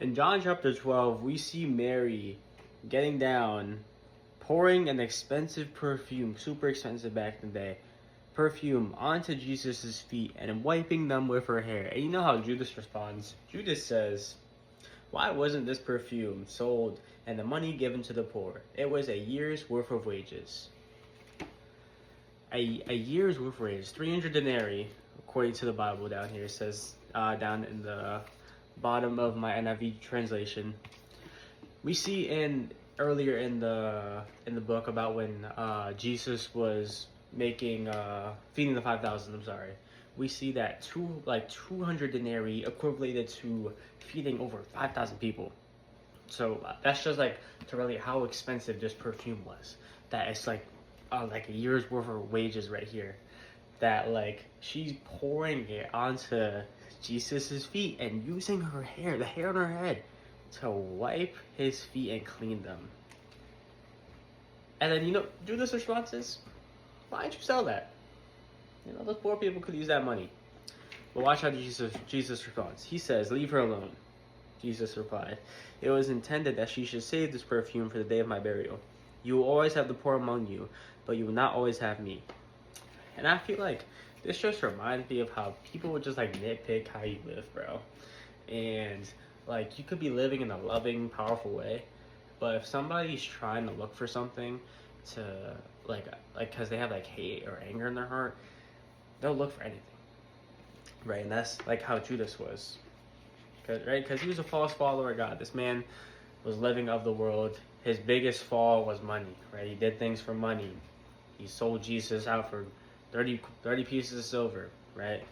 In John chapter 12, we see Mary getting down, pouring an expensive perfume, super expensive back in the day, perfume onto Jesus' feet and wiping them with her hair. And you know how Judas responds? Judas says, "Why wasn't this perfume sold and the money given to the poor? It was a year's worth of wages." A year's worth of wages, 300 denarii, according to the Bible down here, says down in the bottom of my NIV translation. We see earlier in the book about when Jesus was making feeding the 5,000. I'm sorry. We see that 200 denarii equated to feeding over 5,000 people. So that's just like to really how expensive this perfume was. That it's like a year's worth of wages right here. That like she's pouring it onto Jesus's feet and using her hair, the hair on her head, to wipe his feet and clean them. And then Judas' response is, "Why didn't you sell that? Those poor people could use that money." But watch how Jesus responds. He says, "Leave her alone." Jesus replied, "It was intended that she should save this perfume for the day of my burial. You will always have the poor among you, but you will not always have me." And I feel like this just reminds me of how people would just like nitpick how you live, bro. And like you could be living in a loving, powerful way, but if somebody's trying to look for something to like because they have like hate or anger in their heart, they'll look for anything, right? And that's like how Judas was, because he was a false follower of God. This man was living of the world. His biggest fall was money, right? He did things for money. He sold Jesus out for 30 pieces of silver, right?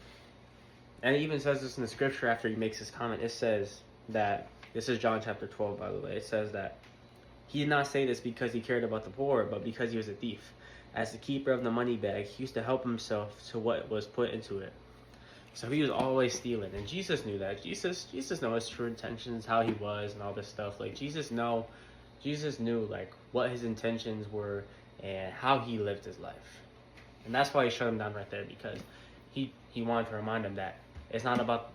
And it even says this in the scripture after he makes this comment. It says that, this is John chapter 12, by the way. It says that he did not say this because he cared about the poor, but because he was a thief. As the keeper of the money bag, he used to help himself to what was put into it. So he was always stealing, and Jesus knew that. Jesus knew his true intentions, how he was, and all this stuff. Like Jesus knew like what his intentions were and how he lived his life, and that's why he shut him down right there, because he wanted to remind him that it's about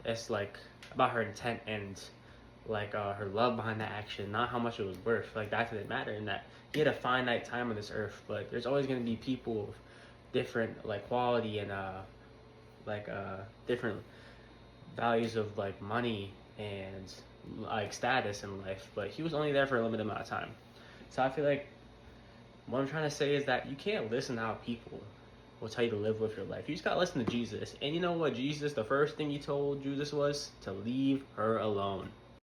her intent and like her love behind that action, not how much it was worth. Like that didn't matter, and that he had a finite time on this earth, but there's always going to be people of different like quality and different values of like money and like status in life, but he was only there for a limited amount of time. So I feel like what I'm trying to say is that you can't listen to how people will tell you to live with your life. You just gotta listen to Jesus. And you know what? Jesus, the first thing he told Judas was to leave her alone.